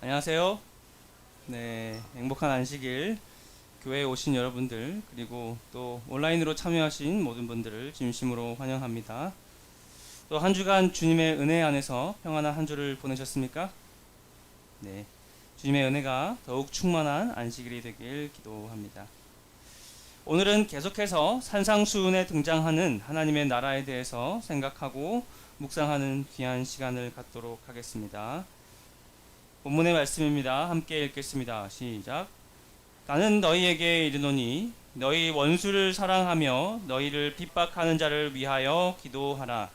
안녕하세요. 네, 행복한 안식일 교회에 오신 여러분들 그리고 또 온라인으로 참여하신 모든 분들을 진심으로 환영합니다. 또 한 주간 주님의 은혜 안에서 평안한 한 주를 보내셨습니까? 네, 주님의 은혜가 더욱 충만한 안식일이 되길 기도합니다. 오늘은 계속해서 산상수훈에 등장하는 하나님의 나라에 대해서 생각하고 묵상하는 귀한 시간을 갖도록 하겠습니다. 본문의 말씀입니다. 함께 읽겠습니다. 시작. 나는 너희에게 이르노니 너희 원수를 사랑하며 너희를 핍박하는 자를 위하여 기도하라.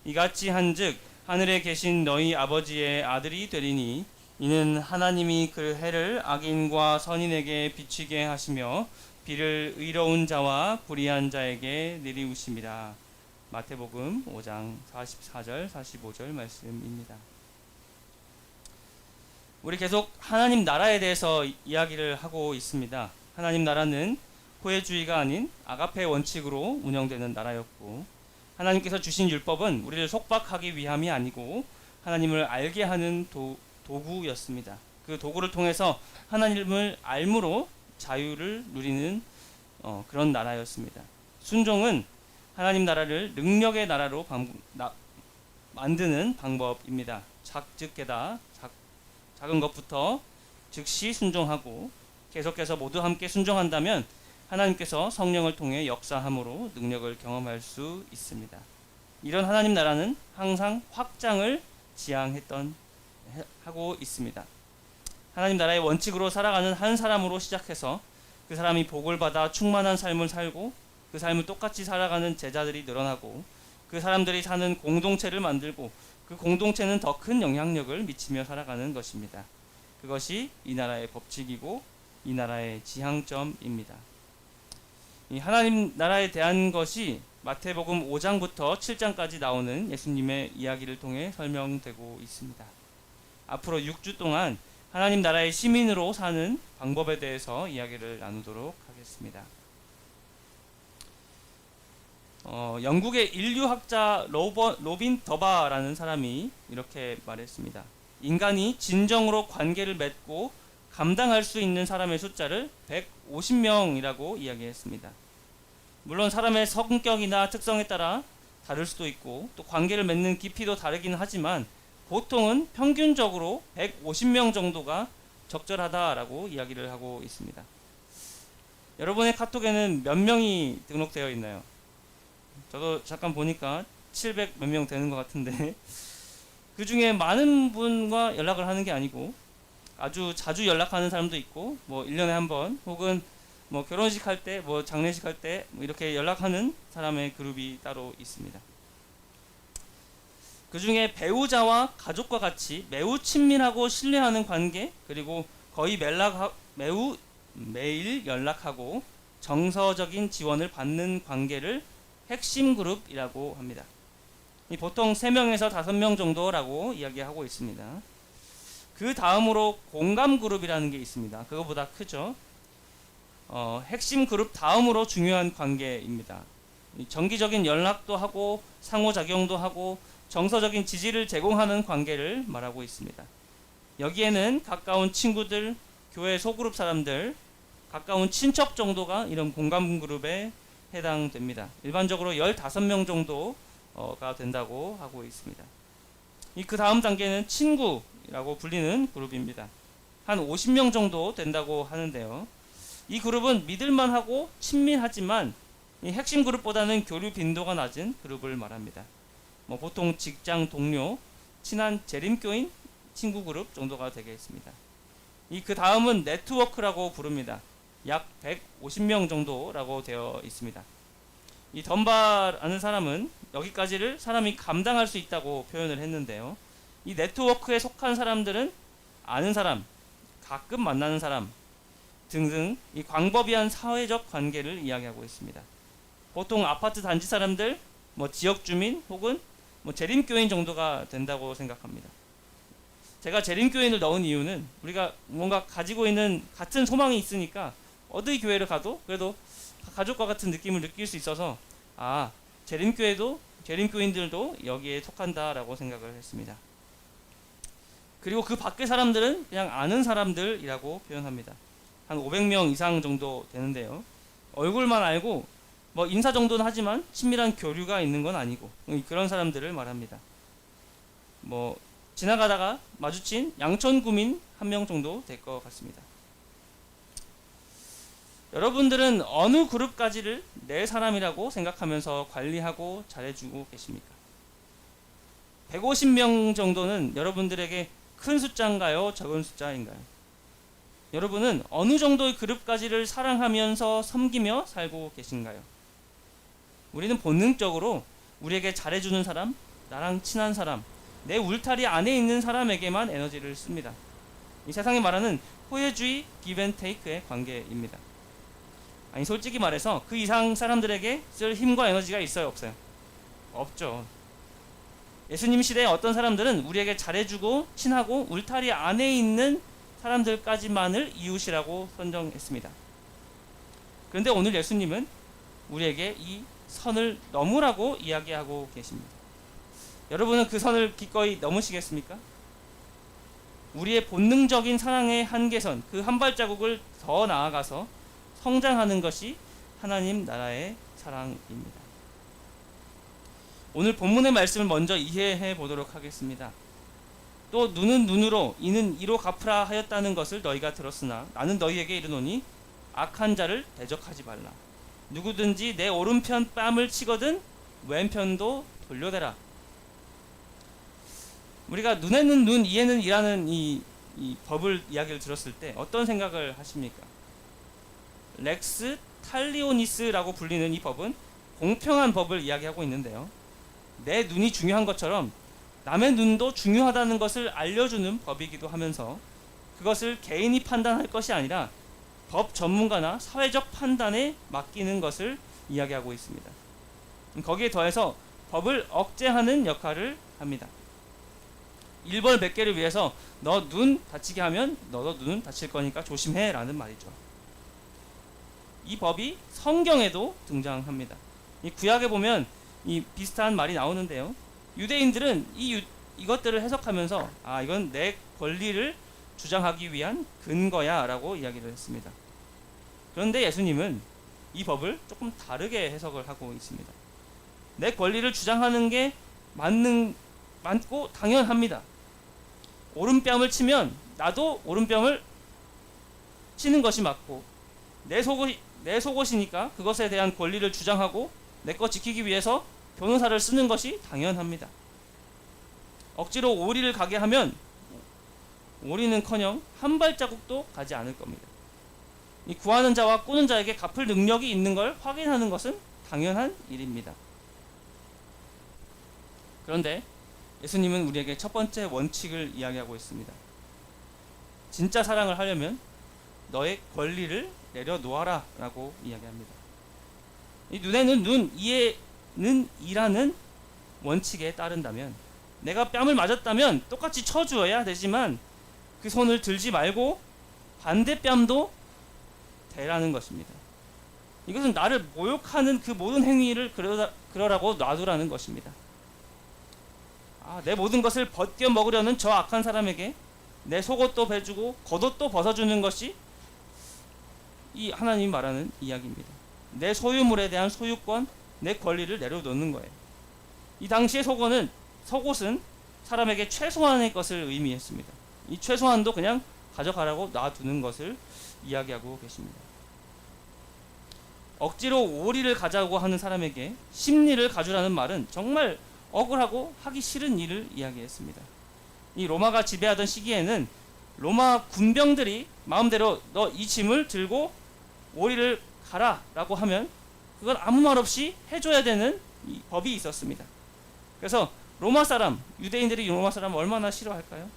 이같이 한즉 하늘에 계신 너희 아버지의 아들이 되리니 이는 하나님이 그 해를 악인과 선인에게 비추게 하시며 비를 의로운 자와 불의한 자에게 내리우심이라. 마태복음 5장 44절 45절 말씀입니다. 우리 계속 하나님 나라에 대해서 이야기를 하고 있습니다. 하나님 나라는 호혜주의가 아닌 아가페 원칙으로 운영되는 나라였고, 하나님께서 주신 율법은 우리를 속박하기 위함이 아니고 하나님을 알게 하는 도구였습니다. 그 도구를 통해서 하나님을 알므로 자유를 누리는 그런 나라였습니다. 순종은 하나님 나라를 능력의 나라로 만드는 방법입니다. 작은 것부터 즉시 순종하고 계속해서 모두 함께 순종한다면 하나님께서 성령을 통해 역사함으로 능력을 경험할 수 있습니다. 이런 하나님 나라는 항상 확장을 하고 있습니다. 하나님 나라의 원칙으로 살아가는 한 사람으로 시작해서 그 사람이 복을 받아 충만한 삶을 살고 그 삶을 똑같이 살아가는 제자들이 늘어나고 그 사람들이 사는 공동체를 만들고 그 공동체는 더 큰 영향력을 미치며 살아가는 것입니다. 그것이 이 나라의 법칙이고 이 나라의 지향점입니다. 이 하나님 나라에 대한 것이 마태복음 5장부터 7장까지 나오는 예수님의 이야기를 통해 설명되고 있습니다. 앞으로 6주 동안 하나님 나라의 시민으로 사는 방법에 대해서 이야기를 나누도록 하겠습니다. 영국의 인류학자 로빈 더바라는 사람이 이렇게 말했습니다. 인간이 진정으로 관계를 맺고 감당할 수 있는 사람의 숫자를 150명이라고 이야기했습니다. 물론 사람의 성격이나 특성에 따라 다를 수도 있고 또 관계를 맺는 깊이도 다르긴 하지만 보통은 평균적으로 150명 정도가 적절하다라고 이야기를 하고 있습니다. 여러분의 카톡에는 몇 명이 등록되어 있나요? 저도 잠깐 보니까 700 몇 명 되는 것 같은데 그 중에 많은 분과 연락을 하는 게 아니고 아주 자주 연락하는 사람도 있고 뭐 1년에 한 번 혹은 뭐 결혼식 할 때 뭐 장례식 할 때 뭐 이렇게 연락하는 사람의 그룹이 따로 있습니다. 그 중에 배우자와 가족과 같이 매우 친밀하고 신뢰하는 관계 그리고 거의 매일 연락하고 정서적인 지원을 받는 관계를 핵심 그룹이라고 합니다. 보통 3명에서 5명 정도라고 이야기하고 있습니다. 그 다음으로 공감 그룹이라는 게 있습니다. 그거보다 크죠. 핵심 그룹 다음으로 중요한 관계입니다. 정기적인 연락도 하고 상호작용도 하고 정서적인 지지를 제공하는 관계를 말하고 있습니다. 여기에는 가까운 친구들, 교회 소그룹 사람들, 가까운 친척 정도가 이런 공감 그룹에 해당됩니다. 일반적으로 15명 정도가 된다고 하고 있습니다. 그 다음 단계는 친구라고 불리는 그룹입니다. 한 50명 정도 된다고 하는데요. 이 그룹은 믿을만하고 친밀하지만 이 핵심 그룹보다는 교류 빈도가 낮은 그룹을 말합니다. 보통 직장 동료, 친한 재림교인 친구 그룹 정도가 되겠습니다. 그 다음은 네트워크라고 부릅니다. 약 150명 정도라고 되어 있습니다. 이 덤바라는 사람은 여기까지를 사람이 감당할 수 있다고 표현을 했는데요. 이 네트워크에 속한 사람들은 아는 사람, 가끔 만나는 사람 등등 이 광범위한 사회적 관계를 이야기하고 있습니다. 보통 아파트 단지 사람들, 지역 주민 혹은 재림교인 정도가 된다고 생각합니다. 제가 재림교인을 넣은 이유는 우리가 뭔가 가지고 있는 같은 소망이 있으니까 어디 교회를 가도 그래도 가족과 같은 느낌을 느낄 수 있어서 재림교인들도 여기에 속한다라고 생각을 했습니다. 그리고 그 밖의 사람들은 그냥 아는 사람들이라고 표현합니다. 한 500명 이상 정도 되는데요. 얼굴만 알고 뭐 인사 정도는 하지만 친밀한 교류가 있는 건 아니고 그런 사람들을 말합니다. 뭐 지나가다가 마주친 양천 구민 한 명 정도 될 것 같습니다. 여러분들은 어느 그룹까지를 내 사람이라고 생각하면서 관리하고 잘해주고 계십니까? 150명 정도는 여러분들에게 큰 숫자인가요? 적은 숫자인가요? 여러분은 어느 정도의 그룹까지를 사랑하면서 섬기며 살고 계신가요? 우리는 본능적으로 우리에게 잘해주는 사람, 나랑 친한 사람, 내 울타리 안에 있는 사람에게만 에너지를 씁니다. 이 세상이 말하는 호혜주의 give and take의 관계입니다. 아니 솔직히 말해서 그 이상 사람들에게 쓸 힘과 에너지가 있어요? 없어요? 없죠. 예수님 시대에 어떤 사람들은 우리에게 잘해주고 친하고 울타리 안에 있는 사람들까지만을 이웃이라고 선정했습니다. 그런데 오늘 예수님은 우리에게 이 선을 넘으라고 이야기하고 계십니다. 여러분은 그 선을 기꺼이 넘으시겠습니까? 우리의 본능적인 사랑의 한계선, 그 한 발자국을 더 나아가서 성장하는 것이 하나님 나라의 사랑입니다. 오늘 본문의 말씀을 먼저 이해해 보도록 하겠습니다. 또 눈은 눈으로 이는 이로 갚으라 하였다는 것을 너희가 들었으나 나는 너희에게 이르노니 악한 자를 대적하지 말라. 누구든지 내 오른편 뺨을 치거든 왼편도 돌려대라. 우리가 눈에는 눈, 이에는 이라는 이 법을 이야기를 들었을 때 어떤 생각을 하십니까? 렉스 탈리오니스라고 불리는 이 법은 공평한 법을 이야기하고 있는데요. 내 눈이 중요한 것처럼 남의 눈도 중요하다는 것을 알려주는 법이기도 하면서 그것을 개인이 판단할 것이 아니라 법 전문가나 사회적 판단에 맡기는 것을 이야기하고 있습니다. 거기에 더해서 법을 억제하는 역할을 합니다. 일벌 몇 개를 위해서 너 눈 다치게 하면 너도 눈 다칠 거니까 조심해 라는 말이죠. 이 법이 성경에도 등장합니다. 이 구약에 보면 이 비슷한 말이 나오는데요. 유대인들은 이것들을 해석하면서 이건 내 권리를 주장하기 위한 근거야 라고 이야기를 했습니다. 그런데 예수님은 이 법을 조금 다르게 해석을 하고 있습니다. 내 권리를 주장하는 게 맞고 당연합니다. 오른뺨을 치면 나도 오른뺨을 치는 것이 맞고 내 속옷이니까 그것에 대한 권리를 주장하고 내 것 지키기 위해서 변호사를 쓰는 것이 당연합니다. 억지로 오리를 가게 하면 오리는커녕 한 발자국도 가지 않을 겁니다. 이 구하는 자와 꾸는 자에게 갚을 능력이 있는 걸 확인하는 것은 당연한 일입니다. 그런데 예수님은 우리에게 첫 번째 원칙을 이야기하고 있습니다. 진짜 사랑을 하려면 너의 권리를 내려놓아라 라고 이야기합니다. 이 눈에는 눈, 이에는 이라는 원칙에 따른다면 내가 뺨을 맞았다면 똑같이 쳐주어야 되지만 그 손을 들지 말고 반대 뺨도 대라는 것입니다. 이것은 나를 모욕하는 그 모든 행위를 그러라고 놔두라는 것입니다. 내 모든 것을 벗겨 먹으려는 저 악한 사람에게 내 속옷도 베주고 겉옷도 벗어주는 것이 이 하나님이 말하는 이야기입니다. 내 소유물에 대한 소유권, 내 권리를 내려놓는 거예요. 이 당시의 속옷은 사람에게 최소한의 것을 의미했습니다. 이 최소한도 그냥 가져가라고 놔두는 것을 이야기하고 계십니다. 억지로 오리를 가자고 하는 사람에게 심리를 가주라는 말은 정말 억울하고 하기 싫은 일을 이야기했습니다. 이 로마가 지배하던 시기에는 로마 군병들이 마음대로 너 이 짐을 들고 오리를 가라 라고 하면 그건 아무 말 없이 해줘야 되는 이 법이 있었습니다. 그래서 로마 사람, 유대인들이 로마 사람 얼마나 싫어할까요?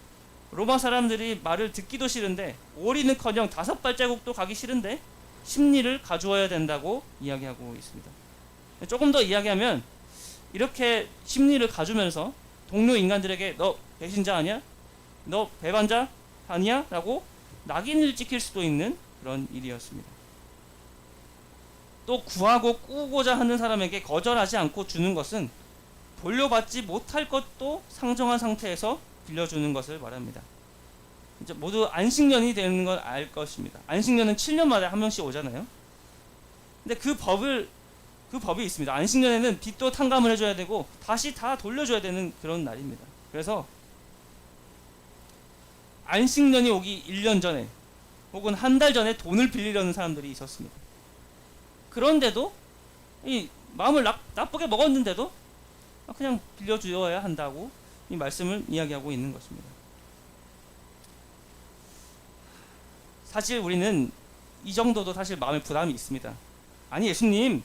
로마 사람들이 말을 듣기도 싫은데 오리는커녕 5발자국도 가기 싫은데 심리를 가주어야 된다고 이야기하고 있습니다. 조금 더 이야기하면 이렇게 심리를 가주면서 동료 인간들에게 너 배신자 아니야? 너 배반자 아니야? 라고 낙인을 찍힐 수도 있는 그런 일이었습니다. 또 구하고 꾸고자 하는 사람에게 거절하지 않고 주는 것은 돌려받지 못할 것도 상정한 상태에서 빌려주는 것을 말합니다. 이제 모두 안식년이 되는 걸 알 것입니다. 안식년은 7년마다 한 명씩 오잖아요. 근데 그 법이 있습니다. 안식년에는 빚도 탕감을 해줘야 되고 다시 다 돌려줘야 되는 그런 날입니다. 그래서 안식년이 오기 1년 전에 혹은 한 달 전에 돈을 빌리려는 사람들이 있었습니다. 그런데도 이 마음을 나쁘게 먹었는데도 그냥 빌려주어야 한다고 이 말씀을 이야기하고 있는 것입니다. 사실 우리는 이 정도도 사실 마음에 부담이 있습니다. 아니 예수님,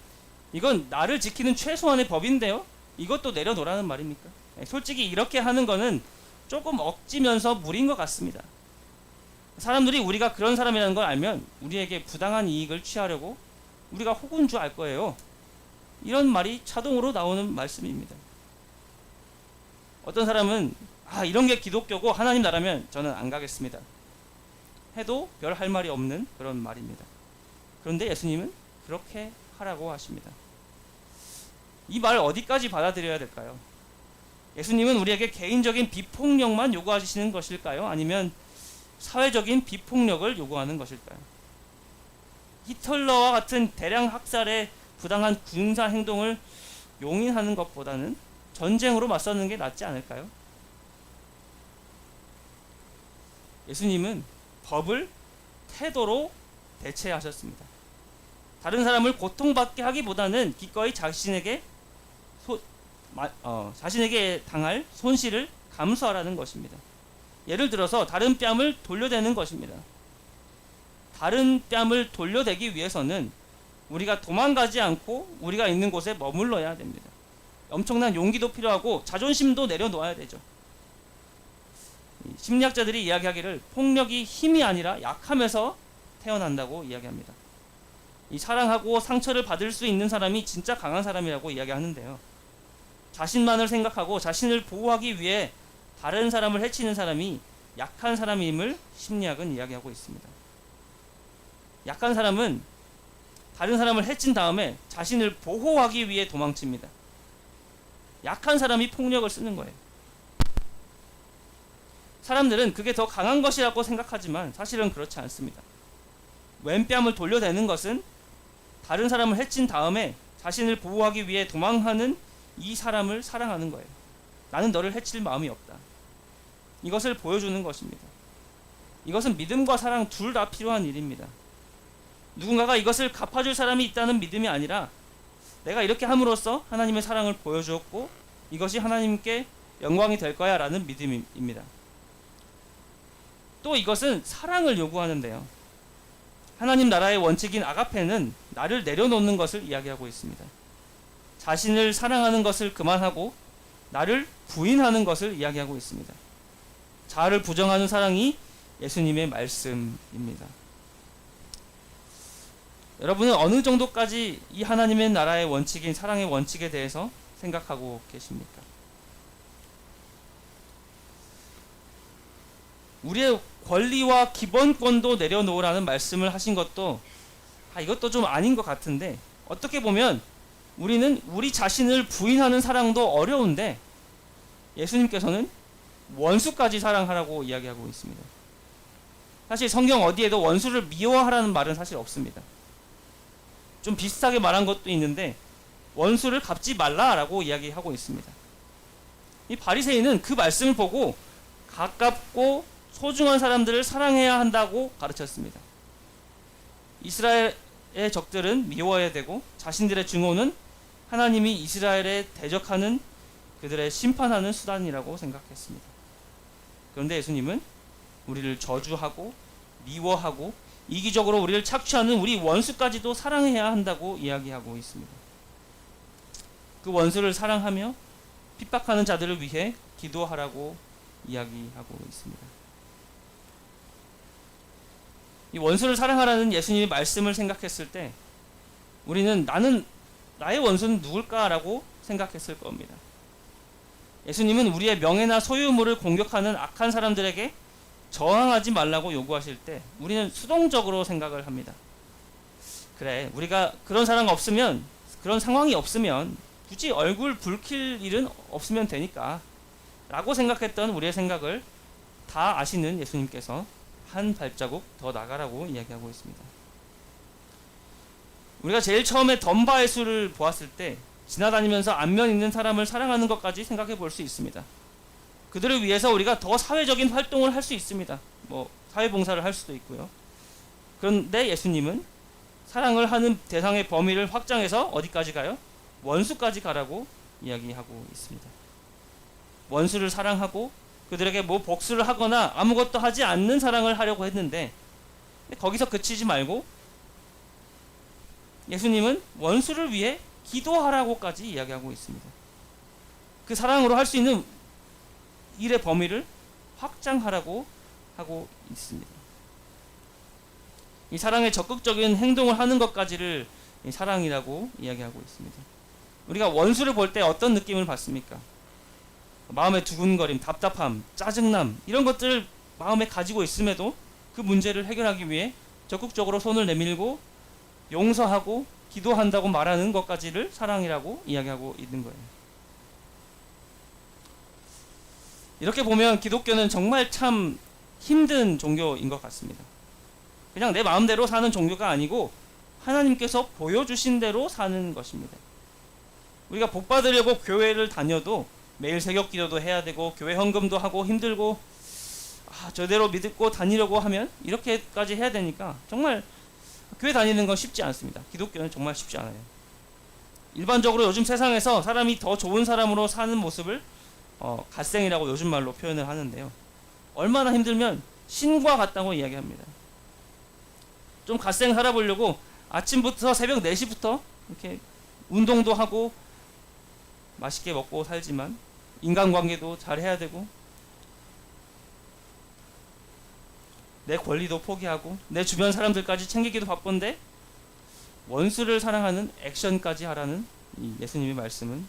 이건 나를 지키는 최소한의 법인데요? 이것도 내려놓으라는 말입니까? 솔직히 이렇게 하는 거는 조금 억지면서 무리인 것 같습니다. 사람들이 우리가 그런 사람이라는 걸 알면 우리에게 부당한 이익을 취하려고 우리가 혹은 줄 알 거예요. 이런 말이 자동으로 나오는 말씀입니다. 어떤 사람은 이런 게 기독교고 하나님 나라면 저는 안 가겠습니다 해도 별 할 말이 없는 그런 말입니다. 그런데 예수님은 그렇게 하라고 하십니다. 이 말 어디까지 받아들여야 될까요? 예수님은 우리에게 개인적인 비폭력만 요구하시는 것일까요? 아니면 사회적인 비폭력을 요구하는 것일까요? 히틀러와 같은 대량 학살의 부당한 군사 행동을 용인하는 것보다는 전쟁으로 맞서는 게 낫지 않을까요? 예수님은 법을 태도로 대체하셨습니다. 다른 사람을 고통받게 하기보다는 기꺼이 자신에게 당할 손실을 감수하라는 것입니다. 예를 들어서 다른 뺨을 돌려대는 것입니다. 다른 뺨을 돌려대기 위해서는 우리가 도망가지 않고 우리가 있는 곳에 머물러야 됩니다. 엄청난 용기도 필요하고 자존심도 내려놓아야 되죠. 심리학자들이 이야기하기를 폭력이 힘이 아니라 약함에서 태어난다고 이야기합니다. 이 사랑하고 상처를 받을 수 있는 사람이 진짜 강한 사람이라고 이야기하는데요. 자신만을 생각하고 자신을 보호하기 위해 다른 사람을 해치는 사람이 약한 사람임을 심리학은 이야기하고 있습니다. 약한 사람은 다른 사람을 해친 다음에 자신을 보호하기 위해 도망칩니다. 약한 사람이 폭력을 쓰는 거예요. 사람들은 그게 더 강한 것이라고 생각하지만 사실은 그렇지 않습니다. 왼뺨을 돌려대는 것은 다른 사람을 해친 다음에 자신을 보호하기 위해 도망하는 이 사람을 사랑하는 거예요. 나는 너를 해칠 마음이 없다. 이것을 보여주는 것입니다. 이것은 믿음과 사랑 둘 다 필요한 일입니다. 누군가가 이것을 갚아줄 사람이 있다는 믿음이 아니라 내가 이렇게 함으로써 하나님의 사랑을 보여주었고 이것이 하나님께 영광이 될 거야 라는 믿음입니다. 또 이것은 사랑을 요구하는데요. 하나님 나라의 원칙인 아가페는 나를 내려놓는 것을 이야기하고 있습니다. 자신을 사랑하는 것을 그만하고 나를 부인하는 것을 이야기하고 있습니다. 자아를 부정하는 사랑이 예수님의 말씀입니다. 여러분은 어느 정도까지 이 하나님의 나라의 원칙인 사랑의 원칙에 대해서 생각하고 계십니까? 우리의 권리와 기본권도 내려놓으라는 말씀을 하신 것도 이것도 좀 아닌 것 같은데, 어떻게 보면 우리는 우리 자신을 부인하는 사랑도 어려운데 예수님께서는 원수까지 사랑하라고 이야기하고 있습니다. 사실 성경 어디에도 원수를 미워하라는 말은 사실 없습니다. 좀 비슷하게 말한 것도 있는데 원수를 갚지 말라라고 이야기하고 있습니다. 이 바리새인은 그 말씀을 보고 가깝고 소중한 사람들을 사랑해야 한다고 가르쳤습니다. 이스라엘의 적들은 미워해야 되고 자신들의 증오는 하나님이 이스라엘에 대적하는 그들의 심판하는 수단이라고 생각했습니다. 그런데 예수님은 우리를 저주하고 미워하고 이기적으로 우리를 착취하는 우리 원수까지도 사랑해야 한다고 이야기하고 있습니다. 그 원수를 사랑하며 핍박하는 자들을 위해 기도하라고 이야기하고 있습니다. 이 원수를 사랑하라는 예수님의 말씀을 생각했을 때 우리는 나의 원수는 누굴까라고 생각했을 겁니다. 예수님은 우리의 명예나 소유물을 공격하는 악한 사람들에게 저항하지 말라고 요구하실 때 우리는 수동적으로 생각을 합니다. 그래, 우리가 그런 사람 없으면, 그런 상황이 없으면 굳이 얼굴 붉힐 일은 없으면 되니까 라고 생각했던 우리의 생각을 다 아시는 예수님께서 한 발자국 더 나가라고 이야기하고 있습니다. 우리가 제일 처음에 덤바의 수를 보았을 때 지나다니면서 안면 있는 사람을 사랑하는 것까지 생각해 볼 수 있습니다. 그들을 위해서 우리가 더 사회적인 활동을 할 수 있습니다. 사회봉사를 할 수도 있고요. 그런데 예수님은 사랑을 하는 대상의 범위를 확장해서 어디까지 가요? 원수까지 가라고 이야기하고 있습니다. 원수를 사랑하고 그들에게 복수를 하거나 아무것도 하지 않는 사랑을 하려고 했는데 거기서 그치지 말고 예수님은 원수를 위해 기도하라고까지 이야기하고 있습니다. 그 사랑으로 할 수 있는 일의 범위를 확장하라고 하고 있습니다. 이 사랑의 적극적인 행동을 하는 것까지를 사랑이라고 이야기하고 있습니다. 우리가 원수를 볼 때 어떤 느낌을 받습니까? 마음의 두근거림, 답답함, 짜증남 이런 것들을 마음에 가지고 있음에도 그 문제를 해결하기 위해 적극적으로 손을 내밀고 용서하고 기도한다고 말하는 것까지를 사랑이라고 이야기하고 있는 거예요. 이렇게 보면 기독교는 정말 참 힘든 종교인 것 같습니다. 그냥 내 마음대로 사는 종교가 아니고 하나님께서 보여주신 대로 사는 것입니다. 우리가 복 받으려고 교회를 다녀도 매일 새벽 기도도 해야 되고 교회 헌금도 하고 힘들고 저대로 믿고 다니려고 하면 이렇게까지 해야 되니까 정말 교회 다니는 건 쉽지 않습니다. 기독교는 정말 쉽지 않아요. 일반적으로 요즘 세상에서 사람이 더 좋은 사람으로 사는 모습을 갓생이라고 요즘 말로 표현을 하는데요. 얼마나 힘들면 신과 같다고 이야기합니다. 좀 갓생 살아보려고 아침부터 새벽 4시부터 이렇게 운동도 하고 맛있게 먹고 살지만 인간관계도 잘 해야 되고 내 권리도 포기하고 내 주변 사람들까지 챙기기도 바쁜데 원수를 사랑하는 액션까지 하라는 이 예수님의 말씀은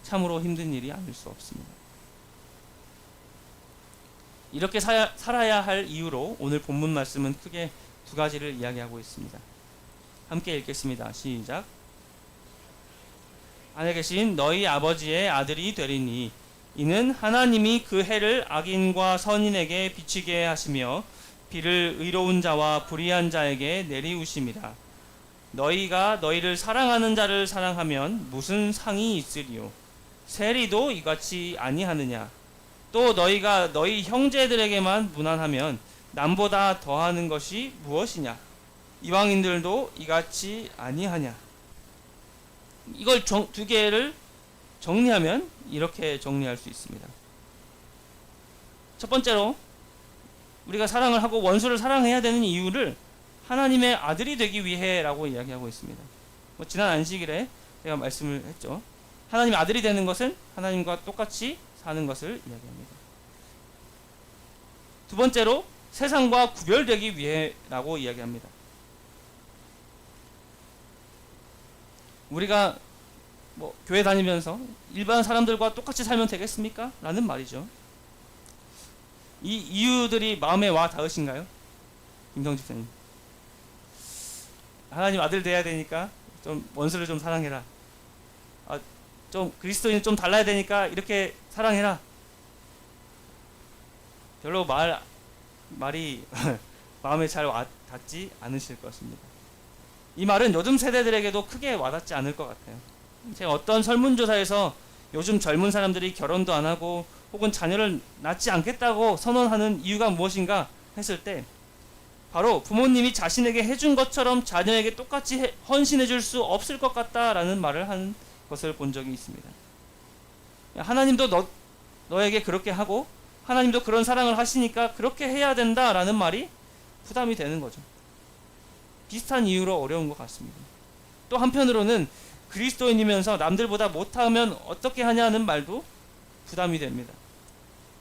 참으로 힘든 일이 아닐 수 없습니다. 이렇게 살아야 할 이유로 오늘 본문 말씀은 크게 두 가지를 이야기하고 있습니다. 함께 읽겠습니다. 시작. 하늘에 계신 너희 아버지의 아들이 되리니 이는 하나님이 그 해를 악인과 선인에게 비치게 하시며 비를 의로운 자와 불의한 자에게 내리우심이라. 너희가 너희를 사랑하는 자를 사랑하면 무슨 상이 있으리요? 세리도 이같이 아니하느냐? 또 너희가 너희 형제들에게만 무난하면 남보다 더하는 것이 무엇이냐? 이방인들도 이같이 아니하냐? 이걸 두 개를 정리하면 이렇게 정리할 수 있습니다. 첫 번째로 우리가 사랑을 하고 원수를 사랑해야 되는 이유를 하나님의 아들이 되기 위해라고 이야기하고 있습니다. 지난 안식일에 제가 말씀을 했죠. 하나님의 아들이 되는 것은 하나님과 똑같이 사는 것을 이야기합니다. 두 번째로 세상과 구별되기 위해라고 이야기합니다. 우리가 교회 다니면서 일반 사람들과 똑같이 살면 되겠습니까? 라는 말이죠. 이 이유들이 마음에 와 닿으신가요? 김성 집사님. 하나님 아들 돼야 되니까 좀 원수를 좀 사랑해라. 좀 그리스도인 좀 달라야 되니까 이렇게 사랑해라. 별로 말이 마음에 잘 닿지 않으실 것입니다. 이 말은 요즘 세대들에게도 크게 와닿지 않을 것 같아요. 제가 어떤 설문조사에서 요즘 젊은 사람들이 결혼도 안 하고 혹은 자녀를 낳지 않겠다고 선언하는 이유가 무엇인가 했을 때 바로 부모님이 자신에게 해준 것처럼 자녀에게 똑같이 헌신해 줄 수 없을 것 같다라는 말을 하는 것을 본 적이 있습니다. 하나님도 너에게 그렇게 하고 하나님도 그런 사랑을 하시니까 그렇게 해야 된다라는 말이 부담이 되는 거죠. 비슷한 이유로 어려운 것 같습니다. 또 한편으로는 그리스도인이면서 남들보다 못하면 어떻게 하냐는 말도 부담이 됩니다.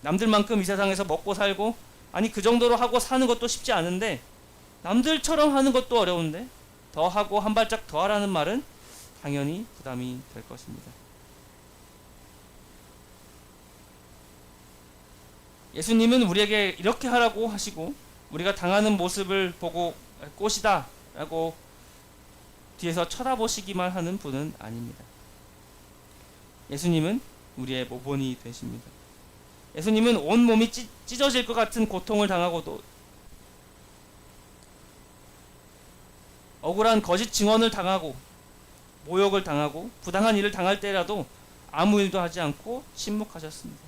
남들만큼 이 세상에서 먹고 살고 그 정도로 하고 사는 것도 쉽지 않은데 남들처럼 하는 것도 어려운데 더 하고 한 발짝 더 하라는 말은 당연히 부담이 될 것입니다. 예수님은 우리에게 이렇게 하라고 하시고 우리가 당하는 모습을 보고 꽃이다 라고 뒤에서 쳐다보시기만 하는 분은 아닙니다. 예수님은 우리의 모본이 되십니다. 예수님은 온몸이 찢어질 것 같은 고통을 당하고도 억울한 거짓 증언을 당하고 모욕을 당하고 부당한 일을 당할 때라도 아무 일도 하지 않고 침묵하셨습니다.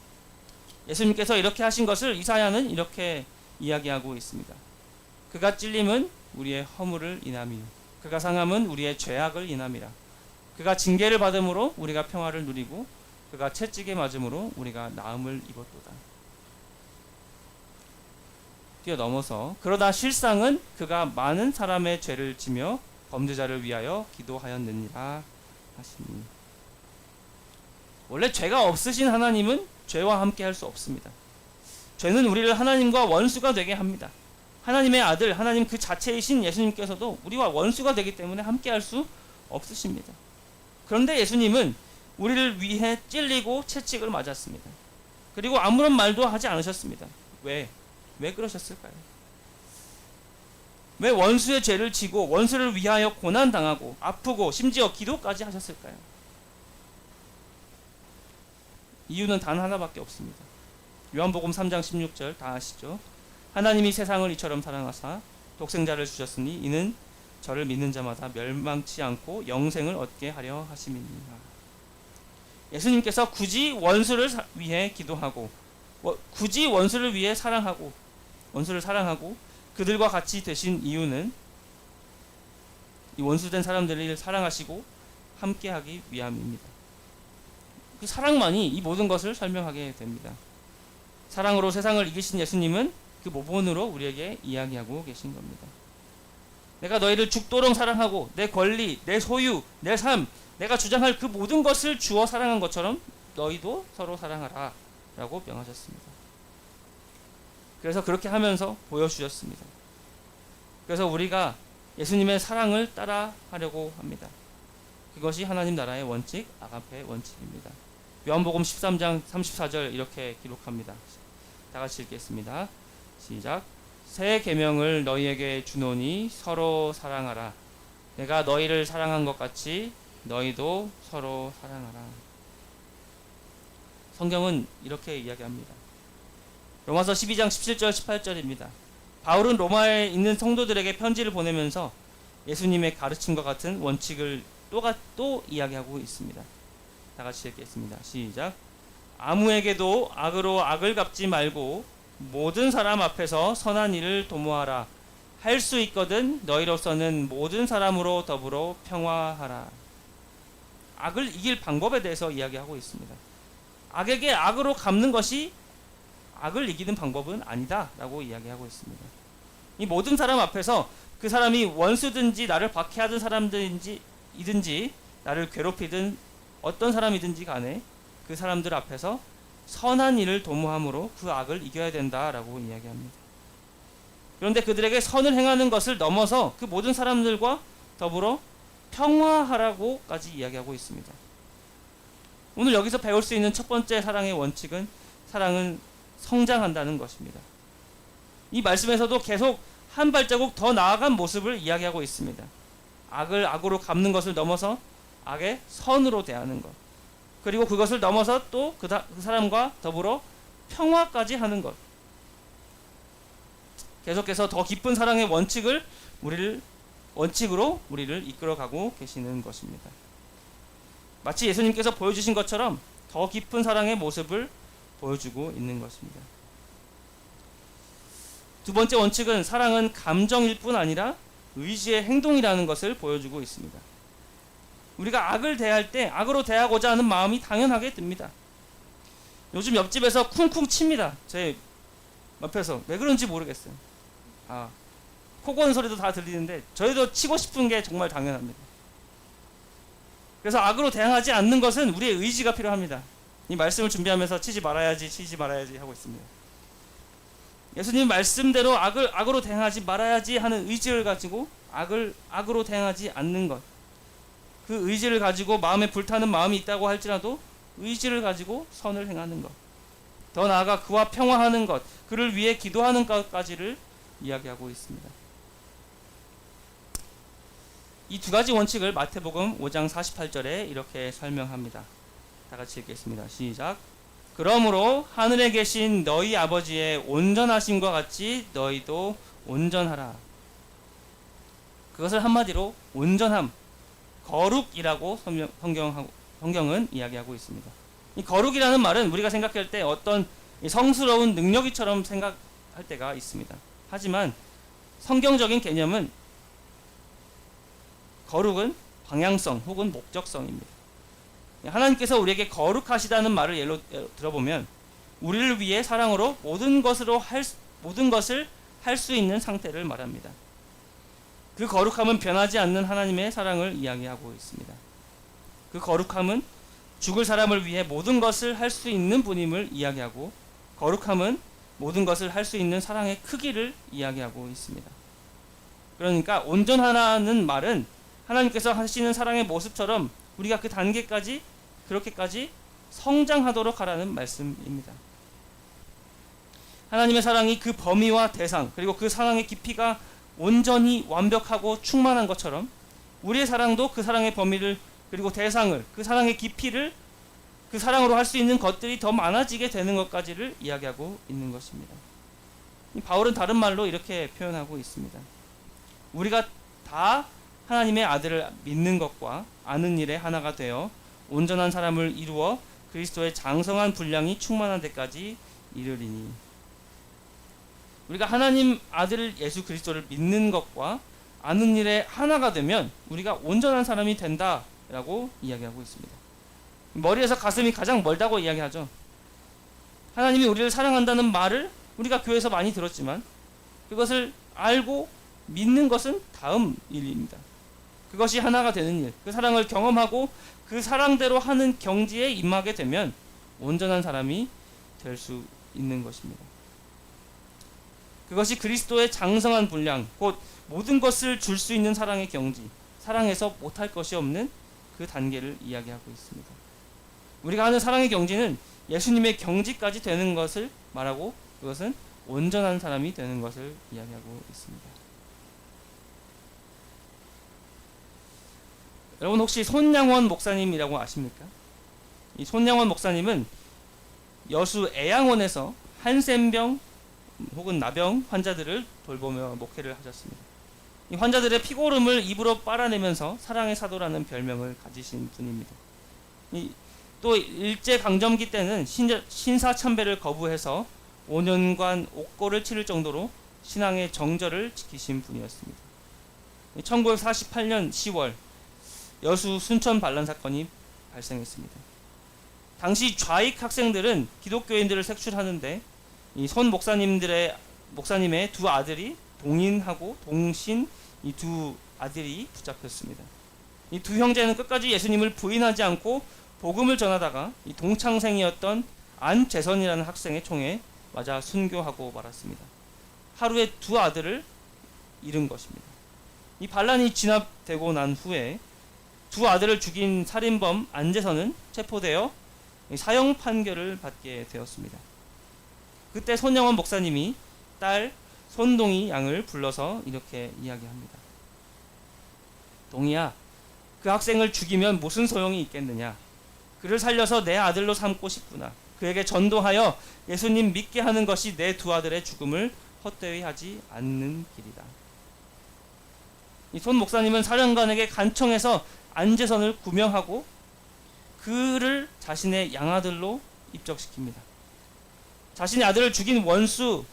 예수님께서 이렇게 하신 것을 이사야는 이렇게 이야기하고 있습니다. 그가 찔림은 우리의 허물을 인함이요 그가 상함은 우리의 죄악을 인함이라. 그가 징계를 받음으로 우리가 평화를 누리고 그가 채찍에 맞음으로 우리가 나음을 입었도다. 뛰어넘어서 그러나 실상은 그가 많은 사람의 죄를 지며 범죄자를 위하여 기도하였느니라 하시니. 원래 죄가 없으신 하나님은 죄와 함께 할 수 없습니다. 죄는 우리를 하나님과 원수가 되게 합니다. 하나님의 아들, 하나님 그 자체이신 예수님께서도 우리와 원수가 되기 때문에 함께 할 수 없으십니다. 그런데 예수님은 우리를 위해 찔리고 채찍을 맞았습니다. 그리고 아무런 말도 하지 않으셨습니다. 왜 그러셨을까요? 왜 원수의 죄를 지고 원수를 위하여 고난당하고 아프고 심지어 기도까지 하셨을까요? 이유는 단 하나밖에 없습니다. 요한복음 3장 16절 다 아시죠? 하나님이 세상을 이처럼 사랑하사 독생자를 주셨으니 이는 저를 믿는 자마다 멸망치 않고 영생을 얻게 하려 하심이니라. 예수님께서 굳이 원수를 위해 기도하고 굳이 원수를 위해 원수를 사랑하고 그들과 같이 되신 이유는 이 원수된 사람들을 사랑하시고 함께하기 위함입니다. 그 사랑만이 이 모든 것을 설명하게 됩니다. 사랑으로 세상을 이기신 예수님은 그 모본으로 우리에게 이야기하고 계신 겁니다. 내가 너희를 죽도록 사랑하고 내 권리, 내 소유, 내 삶, 내가 주장할 그 모든 것을 주어 사랑한 것처럼 너희도 서로 사랑하라 라고 명하셨습니다. 그래서 그렇게 하면서 보여주셨습니다. 그래서 우리가 예수님의 사랑을 따라 하려고 합니다. 그것이 하나님 나라의 원칙, 아가페 원칙입니다. 요한복음 13장 34절 이렇게 기록합니다. 다 같이 읽겠습니다. 시작. 새 계명을 너희에게 주노니 서로 사랑하라. 내가 너희를 사랑한 것 같이 너희도 서로 사랑하라. 성경은 이렇게 이야기합니다. 로마서 12장 17절 18절입니다. 바울은 로마에 있는 성도들에게 편지를 보내면서 예수님의 가르침과 같은 원칙을 또 이야기하고 있습니다. 다 같이 읽겠습니다. 시작. 아무에게도 악으로 악을 갚지 말고 모든 사람 앞에서 선한 일을 도모하라. 할 수 있거든 너희로서는 모든 사람으로 더불어 평화하라. 악을 이길 방법에 대해서 이야기하고 있습니다. 악에게 악으로 갚는 것이 악을 이기는 방법은 아니다 라고 이야기하고 있습니다. 이 모든 사람 앞에서 그 사람이 원수든지 나를 박해하던 사람들이든지 나를 괴롭히든 어떤 사람이든지 간에 그 사람들 앞에서 선한 일을 도모함으로 그 악을 이겨야 된다라고 이야기합니다. 그런데 그들에게 선을 행하는 것을 넘어서 그 모든 사람들과 더불어 평화하라고까지 이야기하고 있습니다. 오늘 여기서 배울 수 있는 첫 번째 사랑의 원칙은 사랑은 성장한다는 것입니다. 이 말씀에서도 계속 한 발자국 더 나아간 모습을 이야기하고 있습니다. 악을 악으로 갚는 것을 넘어서 악의 선으로 대하는 것. 그리고 그것을 넘어서 또 그 사람과 더불어 평화까지 하는 것. 계속해서 더 깊은 사랑의 원칙으로 우리를 이끌어가고 계시는 것입니다. 마치 예수님께서 보여주신 것처럼 더 깊은 사랑의 모습을 보여주고 있는 것입니다. 두 번째 원칙은 사랑은 감정일 뿐 아니라 의지의 행동이라는 것을 보여주고 있습니다. 우리가 악을 대할 때 악으로 대하고자 하는 마음이 당연하게 듭니다. 요즘 옆집에서 쿵쿵 칩니다. 제 옆에서 왜 그런지 모르겠어요. 코 고는 소리도 다 들리는데 저희도 치고 싶은 게 정말 당연합니다. 그래서 악으로 대항하지 않는 것은 우리의 의지가 필요합니다. 이 말씀을 준비하면서 치지 말아야지 하고 있습니다. 예수님 말씀대로 악으로 대항하지 말아야지 하는 의지를 가지고 악으로 대항하지 않는 것. 그 의지를 가지고 마음에 불타는 마음이 있다고 할지라도 의지를 가지고 선을 행하는 것. 더 나아가 그와 평화하는 것, 그를 위해 기도하는 것까지를 이야기하고 있습니다. 이 두 가지 원칙을 마태복음 5장 48절에 이렇게 설명합니다. 다 같이 읽겠습니다. 시작. 그러므로 하늘에 계신 너희 아버지의 온전하심과 같이 너희도 온전하라. 그것을 한마디로 온전함, 거룩이라고 성경은 이야기하고 있습니다. 이 거룩이라는 말은 우리가 생각할 때 어떤 성스러운 능력이처럼 생각할 때가 있습니다. 하지만 성경적인 개념은 거룩은 방향성 혹은 목적성입니다. 하나님께서 우리에게 거룩하시다는 말을 예로 들어보면 우리를 위해 사랑으로 모든 것을 할 수 있는 상태를 말합니다. 그 거룩함은 변하지 않는 하나님의 사랑을 이야기하고 있습니다. 그 거룩함은 죽을 사람을 위해 모든 것을 할 수 있는 분임을 이야기하고, 거룩함은 모든 것을 할 수 있는 사랑의 크기를 이야기하고 있습니다. 그러니까 온전하라는 말은 하나님께서 하시는 사랑의 모습처럼 우리가 그 단계까지, 그렇게까지 성장하도록 하라는 말씀입니다. 하나님의 사랑이 그 범위와 대상, 그리고 그 사랑의 깊이가 온전히 완벽하고 충만한 것처럼 우리의 사랑도 그 사랑의 범위를, 그리고 대상을, 그 사랑의 깊이를, 그 사랑으로 할 수 있는 것들이 더 많아지게 되는 것까지를 이야기하고 있는 것입니다. 바울은 다른 말로 이렇게 표현하고 있습니다. 우리가 다 하나님의 아들을 믿는 것과 아는 일에 하나가 되어 온전한 사람을 이루어 그리스도의 장성한 분량이 충만한 데까지 이르리니. 우리가 하나님 아들 예수 그리스도를 믿는 것과 아는 일에 하나가 되면 우리가 온전한 사람이 된다라고 이야기하고 있습니다. 머리에서 가슴이 가장 멀다고 이야기하죠. 하나님이 우리를 사랑한다는 말을 우리가 교회에서 많이 들었지만 그것을 알고 믿는 것은 다음 일입니다. 그것이 하나가 되는 일, 그 사랑을 경험하고 그 사랑대로 하는 경지에 임하게 되면 온전한 사람이 될 수 있는 것입니다. 그것이 그리스도의 장성한 분량, 곧 모든 것을 줄 수 있는 사랑의 경지, 사랑에서 못할 것이 없는 그 단계를 이야기하고 있습니다. 우리가 하는 사랑의 경지는 예수님의 경지까지 되는 것을 말하고, 그것은 온전한 사람이 되는 것을 이야기하고 있습니다. 여러분 혹시 손양원 목사님이라고 아십니까? 이 손양원 목사님은 여수 애양원에서 한센병 혹은 나병 환자들을 돌보며 목회를 하셨습니다. 이 환자들의 피고름을 입으로 빨아내면서 사랑의 사도라는 별명을 가지신 분입니다. 또 일제강점기 때는 신사참배를 거부해서 5년간 옥고를 치를 정도로 신앙의 정절을 지키신 분이었습니다. 1948년 10월 여수 순천 반란 사건이 발생했습니다. 당시 좌익 학생들은 기독교인들을 색출하는데 이 손 목사님의 두 아들이 동인하고 동신, 이 두 아들이 붙잡혔습니다. 이 두 형제는 끝까지 예수님을 부인하지 않고 복음을 전하다가 이 동창생이었던 안재선이라는 학생의 총에 맞아 순교하고 말았습니다. 하루에 두 아들을 잃은 것입니다. 이 반란이 진압되고 난 후에 두 아들을 죽인 살인범 안재선은 체포되어 사형 판결을 받게 되었습니다. 그때 손영원 목사님이 딸 손동희 양을 불러서 이렇게 이야기합니다. 동희야, 그 학생을 죽이면 무슨 소용이 있겠느냐? 그를 살려서 내 아들로 삼고 싶구나. 그에게 전도하여 예수님 믿게 하는 것이 내 두 아들의 죽음을 헛되이 하지 않는 길이다. 이 손 목사님은 사령관에게 간청해서 안재선을 구명하고 그를 자신의 양아들로 입적시킵니다. 자신의 아들을 죽인 원수,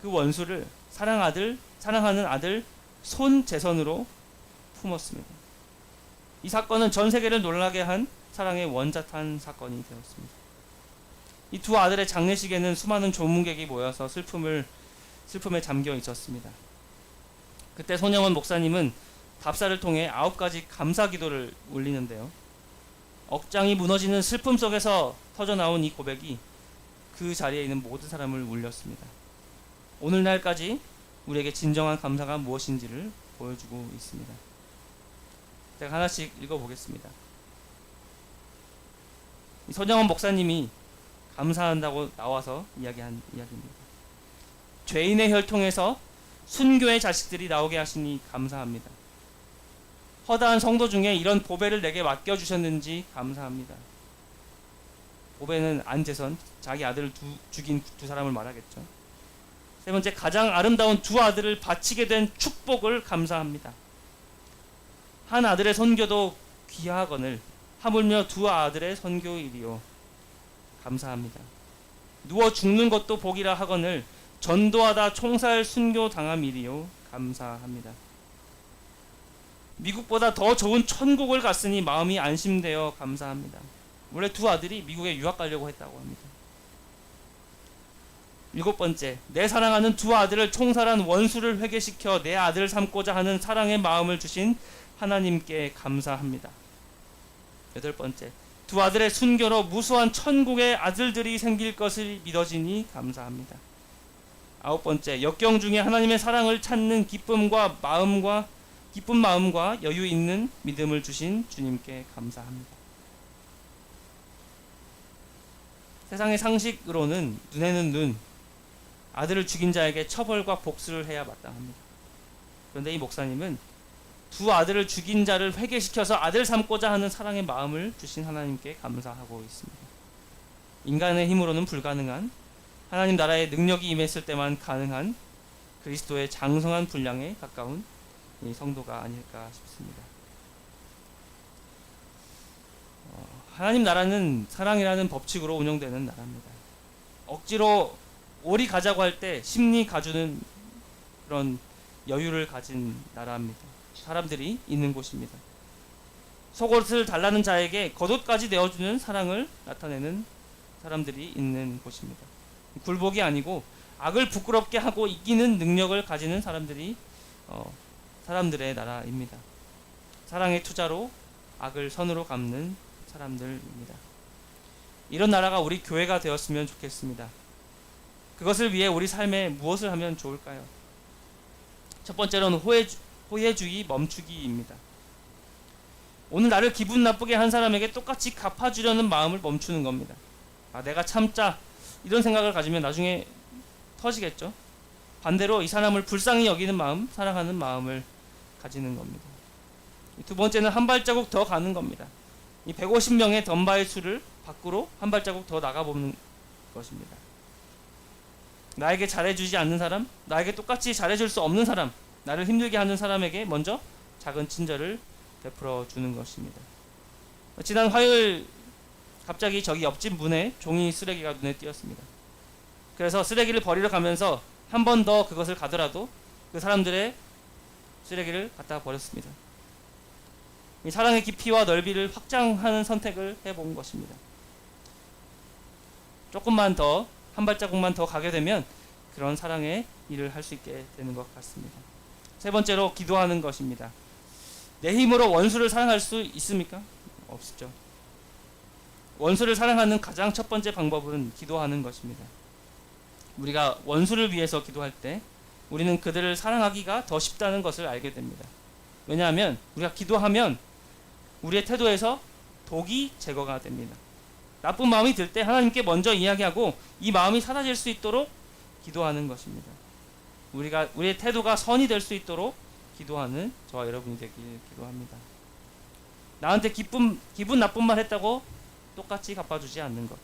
그 원수를 사랑하는 아들 손재선으로 품었습니다. 이 사건은 전 세계를 놀라게 한 사랑의 원자탄 사건이 되었습니다. 이 두 아들의 장례식에는 수많은 조문객이 모여서 슬픔에 잠겨 있었습니다. 그때 손영원 목사님은 답사를 통해 9가지 감사 기도를 올리는데요. 억장이 무너지는 슬픔 속에서 터져나온 이 고백이 그 자리에 있는 모든 사람을 울렸습니다. 오늘날까지 우리에게 진정한 감사가 무엇인지를 보여주고 있습니다. 제가 하나씩 읽어보겠습니다. 손영원 목사님이 감사한다고 나와서 이야기한 이야기입니다. 죄인의 혈통에서 순교의 자식들이 나오게 하시니 감사합니다. 허다한 성도 중에 이런 보배를 내게 맡겨주셨는지 감사합니다. 오벤은 안제선, 자기 아들을 죽인 두 사람을 말하겠죠. 세 번째, 가장 아름다운 두 아들을 바치게 된 축복을 감사합니다. 한 아들의 선교도 귀하거늘 하물며 두 아들의 선교이리요 감사합니다. 누워 죽는 것도 복이라 하거늘 전도하다 총살 순교 당함이리요 감사합니다. 미국보다 더 좋은 천국을 갔으니 마음이 안심되어 감사합니다. 원래 두 아들이 미국에 유학 가려고 했다고 합니다. 일곱 번째, 내 사랑하는 두 아들을 총살한 원수를 회개시켜 내 아들을 삼고자 하는 사랑의 마음을 주신 하나님께 감사합니다. 여덟 번째, 두 아들의 순교로 무수한 천국의 아들들이 생길 것을 믿어지니 감사합니다. 아홉 번째, 역경 중에 하나님의 사랑을 찾는 기쁜 마음과 여유 있는 믿음을 주신 주님께 감사합니다. 세상의 상식으로는 눈에는 눈, 아들을 죽인 자에게 처벌과 복수를 해야 마땅합니다. 그런데 이 목사님은 두 아들을 죽인 자를 회개시켜서 아들 삼고자 하는 사랑의 마음을 주신 하나님께 감사하고 있습니다. 인간의 힘으로는 불가능한, 하나님 나라의 능력이 임했을 때만 가능한 그리스도의 장성한 분량에 가까운 이 성도가 아닐까 싶습니다. 하나님 나라는 사랑이라는 법칙으로 운영되는 나라입니다. 억지로 옳이 가자고 할 때 심리 가주는 그런 여유를 가진 나라입니다. 사람들이 있는 곳입니다. 속옷을 달라는 자에게 겉옷까지 내어주는 사랑을 나타내는 사람들이 있는 곳입니다. 굴복이 아니고 악을 부끄럽게 하고 이기는 능력을 가지는 사람들이 사람들의 나라입니다. 사랑의 투자로 악을 선으로 갚는 사람들입니다. 이런 나라가 우리 교회가 되었으면 좋겠습니다. 그것을 위해 우리 삶에 무엇을 하면 좋을까요? 첫 번째로는 호혜주의 멈추기입니다. 오늘 나를 기분 나쁘게 한 사람에게 똑같이 갚아주려는 마음을 멈추는 겁니다. 내가 참자 이런 생각을 가지면 나중에 터지겠죠. 반대로 이 사람을 불쌍히 여기는 마음, 사랑하는 마음을 가지는 겁니다. 두 번째는 한 발자국 더 가는 겁니다. 이 150명의 덤바의 수를 밖으로 한 발자국 더 나가보는 것입니다. 나에게 잘해주지 않는 사람, 나에게 똑같이 잘해줄 수 없는 사람, 나를 힘들게 하는 사람에게 먼저 작은 친절을 베풀어 주는 것입니다. 지난 화요일 갑자기 저기 옆집 문에 종이 쓰레기가 눈에 띄었습니다. 그래서 쓰레기를 버리러 가면서 한 번 더 그것을 가더라도 그 사람들의 쓰레기를 갖다 버렸습니다. 이 사랑의 깊이와 넓이를 확장하는 선택을 해본 것입니다. 조금만 더, 한 발자국만 더 가게 되면 그런 사랑의 일을 할 수 있게 되는 것 같습니다. 세 번째로 기도하는 것입니다. 내 힘으로 원수를 사랑할 수 있습니까? 없죠. 원수를 사랑하는 가장 첫 번째 방법은 기도하는 것입니다. 우리가 원수를 위해서 기도할 때 우리는 그들을 사랑하기가 더 쉽다는 것을 알게 됩니다. 왜냐하면 우리가 기도하면 우리의 태도에서 독이 제거가 됩니다. 나쁜 마음이 들 때 하나님께 먼저 이야기하고 이 마음이 사라질 수 있도록 기도하는 것입니다. 우리의 태도가 선이 될 수 있도록 기도하는 저와 여러분이 되길 기도합니다. 나한테 기분 나쁜 말 했다고 똑같이 갚아주지 않는 것,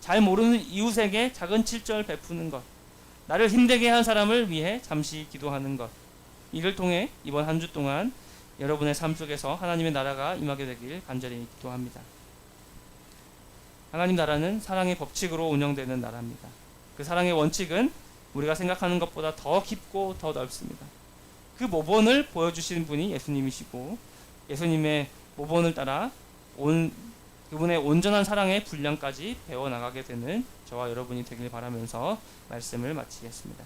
잘 모르는 이웃에게 작은 칠절 베푸는 것, 나를 힘들게 한 사람을 위해 잠시 기도하는 것, 이를 통해 이번 한 주 동안 여러분의 삶 속에서 하나님의 나라가 임하게 되길 간절히 기도합니다. 하나님 나라는 사랑의 법칙으로 운영되는 나라입니다. 그 사랑의 원칙은 우리가 생각하는 것보다 더 깊고 더 넓습니다. 그 모본을 보여주시는 분이 예수님이시고 예수님의 모본을 따라 그분의 온전한 사랑의 분량까지 배워나가게 되는 저와 여러분이 되길 바라면서 말씀을 마치겠습니다.